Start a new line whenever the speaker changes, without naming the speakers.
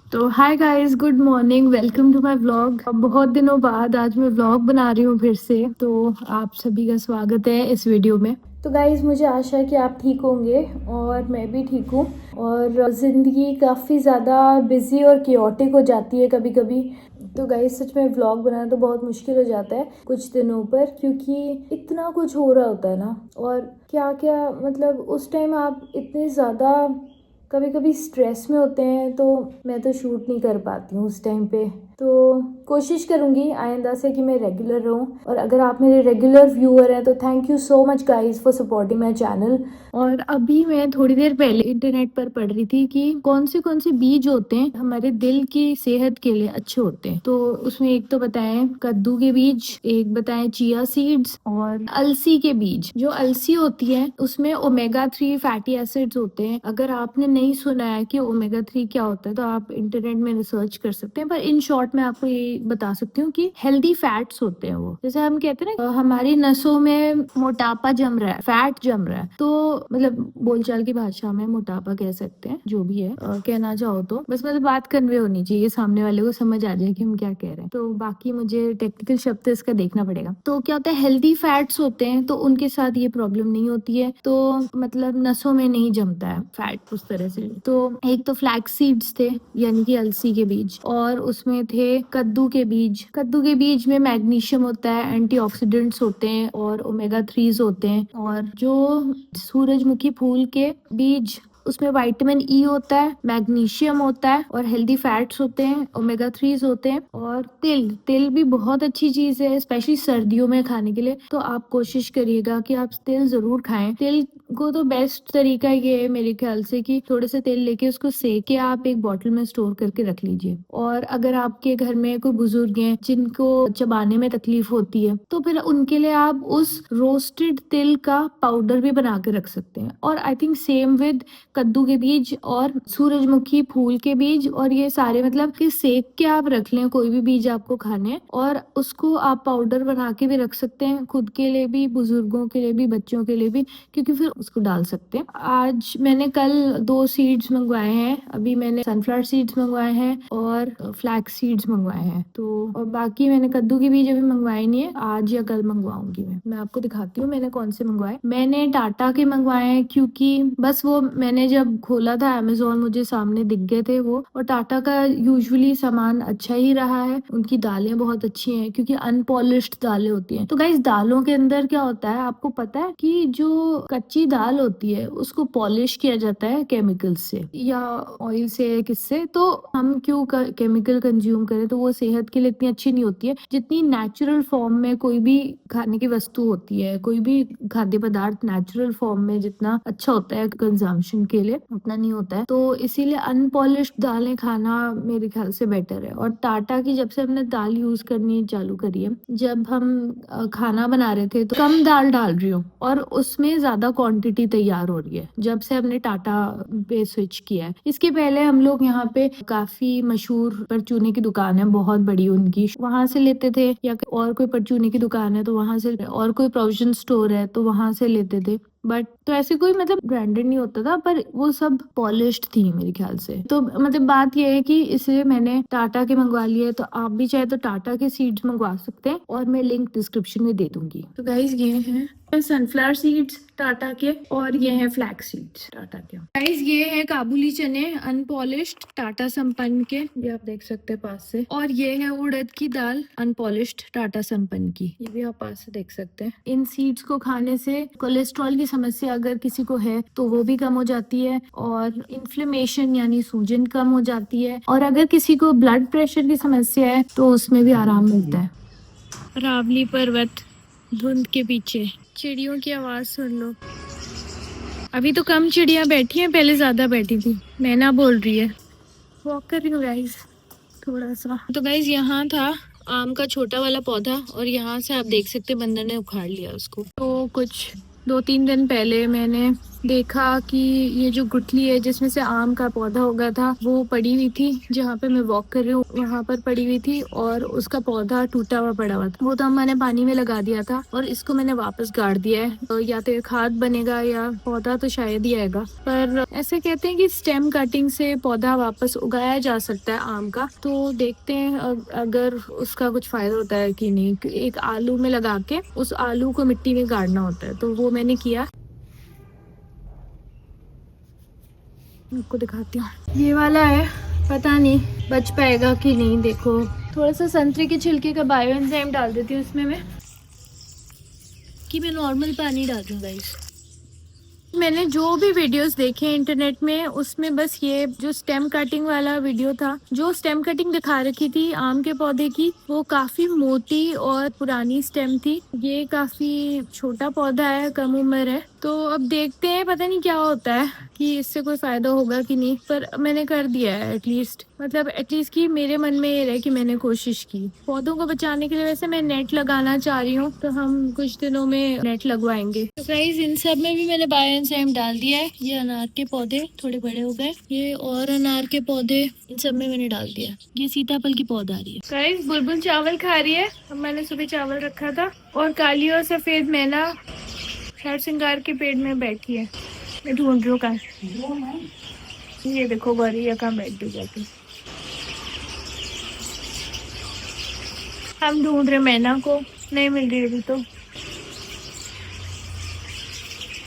तो hi guys, good morning, welcome to my vlog. बहुत दिनों बाद आज मैं व्लॉग बना रही हूँ फिर से, तो आप सभी का स्वागत है इस वीडियो में। तो गाइस, मुझे आशा है कि आप ठीक होंगे और मैं भी ठीक हूँ। और ज़िंदगी काफ़ी ज़्यादा बिजी और कियोटिक हो जाती है कभी कभी। तो गाइस, सच में व्लॉग बनाना तो बहुत मुश्किल हो जाता है कुछ दिनों पर, क्योंकि इतना कुछ हो रहा होता है ना। और क्या क्या मतलब उस टाइम आप इतने ज़्यादा कभी कभी स्ट्रेस में होते हैं, तो मैं तो शूट नहीं कर पाती हूँ उस टाइम पे। तो कोशिश करूँगी आइंदा से कि मैं रेगुलर रहूँ। और अगर आप मेरे रेगुलर व्यूअर हैं तो thank you so much guys for supporting my channel. और अभी मैं थोड़ी देर पहले इंटरनेट पर पढ़ रही थी कि कौन से बीज होते हैं हमारे दिल की सेहत के लिए अच्छे होते हैं। तो उसमें एक तो बताएं कद्दू के बीज, एक बताएं चिया सीड्स और अलसी के बीज। जो अलसी होती है उसमें ओमेगा 3 फैटी एसिड्स होते हैं। अगर आपने नहीं सुना है कि ओमेगा 3 क्या होता है तो आप इंटरनेट में रिसर्च कर सकते हैं, पर इन शॉर्ट मैं आपको ये बता सकती हूँ कि हेल्दी फैट्स होते हैं वो। जैसे हम कहते हैं ना हमारी नसों में मोटापा जम रहा है, फैट जम रहा है, तो मतलब बोलचाल की भाषा में मोटापा कह सकते हैं, जो भी है कहना चाहो तो। बस मतलब बात कन्वे होनी चाहिए, सामने वाले को समझ आ जाए कि हम क्या कह रहे हैं। तो बाकी मुझे टेक्निकल शब्द इसका देखना पड़ेगा। तो क्या होता है, हेल्दी फैट्स होते हैं तो उनके साथ ये प्रॉब्लम नहीं होती है, तो मतलब नसों में नहीं जमता है फैट उस तरह से। तो एक तो फ्लैक्स सीड्स थे, यानी कि अलसी के बीज, और उसमें थे कद्दू के बीज। कद्दू के बीज में मैग्नीशियम होता है, एंटीऑक्सीडेंट्स होते हैं और ओमेगा 3 होते हैं। और जो सूरजमुखी फूल के बीज, उसमें विटामिन ई होता है, मैग्नीशियम होता है और हेल्दी फैट्स होते हैं, ओमेगा 3 होते हैं। और तिल तिल भी बहुत अच्छी चीज है, स्पेशली सर्दियों में खाने के लिए। तो आप कोशिश करिएगा कि आप तिल जरूर खाएं। तिल को तो बेस्ट तरीका ये है मेरे ख्याल से कि थोड़े से तेल लेके उसको सेक के आप एक बॉटल में स्टोर करके रख लीजिए। और अगर आपके घर में कोई बुजुर्ग हैं जिनको चबाने में तकलीफ होती है तो फिर उनके लिए आप उस रोस्टेड तिल का पाउडर भी बना के रख सकते हैं। और आई थिंक सेम विद कद्दू के बीज और सूरजमुखी फूल के बीज, और ये सारे मतलब कि सेक के आप रख लें कोई भी बीज आपको खाने हैं, और उसको आप पाउडर बना के भी रख सकते हैं, खुद के लिए भी, बुजुर्गों के लिए भी, बच्चों के लिए भी, क्योंकि फिर उसको डाल सकते हैं। आज मैंने कल 2 सीड्स मंगवाए हैं, अभी मैंने सनफ्लावर सीड्स मंगवाए हैं और फ्लैक्स सीड्स मंगवाए हैं। तो और बाकी मैंने कद्दू के बीज अभी मंगवाए नहीं है, आज या कल मंगवाऊंगी। मैं आपको दिखाती हूँ मैंने कौन से मंगवाए। मैंने टाटा के मंगवाए हैं, क्योंकि बस वो मैंने जब खोला था अमेजोन मुझे सामने दिख गए थे वो। और टाटा का यूजुअली सामान अच्छा ही रहा है, उनकी दालें बहुत अच्छी हैं क्योंकि अनपॉलिश्ड दालें होती हैं। तो गाइस, दालों के अंदर क्या होता है आपको पता है कि जो कच्ची दाल होती है उसको पॉलिश किया जाता है केमिकल से या ऑयल से, किससे। तो हम क्यों केमिकल कंज्यूम करें, तो वो सेहत के लिए इतनी अच्छी नहीं होती है जितनी नेचुरल फॉर्म में कोई भी खाने की वस्तु होती है। कोई भी खाद्य पदार्थ नेचुरल फॉर्म में जितना अच्छा होता है कंजम्पशन के लिए, उतना नहीं होता है। तो इसीलिए अनपॉलिश्ड दालें खाना मेरे ख्याल से बेटर है। और टाटा की जब से हमने दाल यूज करनी चालू करी है, जब हम खाना बना रहे थे तो कम दाल डाल रही हूँ और उसमें ज्यादा क्वांटिटी तैयार हो रही है, जब से हमने टाटा पे स्विच किया है। इसके पहले हम लोग यहाँ पे काफी मशहूर परचूने की दुकान है, बहुत बड़ी उनकी, वहां से लेते थे, या और कोई परचूने की दुकान है तो वहां से, और कोई प्रोविजन स्टोर है तो वहां से लेते थे। बट तो ऐसे कोई मतलब ब्रांडेड नहीं होता था, पर वो सब पॉलिश्ड थी मेरे ख्याल से। तो मतलब बात ये है कि इसलिए मैंने टाटा के मंगवा लिए, तो आप भी चाहे तो टाटा के सीड्स मंगवा सकते हैं और मैं लिंक डिस्क्रिप्शन में दे दूंगी। तो गाइस, ये हैं सनफ्लावर सीड्स टाटा के और ये हैं फ्लैक्स सीड्स टाटा के। गाइस, ये है काबुली चने अनपॉलिश्ड टाटा संपन्न के, ये आप देख सकते हैं पास से। और ये है उड़द की दाल अनपॉलिश्ड टाटा संपन्न की, ये भी आप पास से देख सकते हैं। इन सीड्स को खाने से कोलेस्ट्रॉल की समस्या अगर किसी को है तो वो भी कम हो जाती है, और इन्फ्लेमेशन यानी सूजन कम हो जाती है, और अगर किसी को ब्लड प्रेशर की समस्या है तो उसमें भी आराम मिलता है। रावली पर्वत, धुंध के पीछे चिड़ियों की आवाज सुन लो। अभी तो कम चिड़िया बैठी हैं, पहले ज्यादा बैठी थी। मैना बोल रही है, वॉक कर रही हूँ गाइस थोड़ा सा। तो गाइस, यहाँ था आम का छोटा वाला पौधा और यहाँ से आप देख सकते हैं बंदर ने उखाड़ लिया उसको। तो कुछ 2-3 दिन पहले मैंने देखा कि ये जो गुठली है जिसमें से आम का पौधा उगा था वो पड़ी हुई थी, जहाँ पे मैं वॉक कर रही हूँ वहाँ पर पड़ी हुई थी और उसका पौधा टूटा हुआ पड़ा हुआ था। वो तो मैंने पानी में लगा दिया था और इसको मैंने वापस गाड़ दिया है। तो या तो ये खाद बनेगा या पौधा तो शायद ही आएगा। पर ऐसे कहते हैं कि स्टेम कटिंग से पौधा वापस उगाया जा सकता है आम का। तो देखते हैं अगर उसका कुछ फायदा होता है कि नहीं। एक आलू में लगा के उस आलू को मिट्टी में गाड़ना होता है, तो वो मैंने किया। आपको दिखाती हूँ, ये वाला है, पता नहीं बच पाएगा कि नहीं। देखो थोड़ा सा संतरे के छिलके का बायो एंजाइम डाल देती हूँ इसमें मैं, कि मैं नॉर्मल पानी डाल दूँ गाइस। मैंने जो भी वीडियोस देखे इंटरनेट में उसमें बस ये जो स्टेम कटिंग वाला वीडियो था, जो स्टेम कटिंग दिखा रखी थी आम के पौधे की, वो काफी मोटी और पुरानी स्टेम थी। ये काफी छोटा पौधा है, कम उम्र है। तो अब देखते हैं, पता नहीं क्या होता है कि इससे कोई फायदा होगा कि नहीं। पर मैंने कर दिया है एटलीस्ट, मतलब एटलीस्ट कि मेरे मन में ये रहे कि मैंने कोशिश की। पौधों को बचाने के लिए वैसे मैं नेट लगाना चाह रही हूँ, तो हम कुछ दिनों में नेट लगवाएंगे। तो गाइस इन सब में भी मैंने बायो एंजाइम डाल दिया है। ये अनार के पौधे थोड़े बड़े हो गए, ये और अनार के पौधे, इन सब में मैंने डाल दिया। ये सीताफल की पौधा आ रही है। गाइस बुलबुल चावल खा रही है। मैंने सुबह चावल रखा था और काली और सफेद मैना हर श्रृंगार के पेड़ में बैठी है। मैं ढूंढ रही हूँ कहाँ। ये देखो गौरी कहाँ बैठ गई जाके। हम ढूंढ रहे मैना को, नहीं मिल रही अभी तो।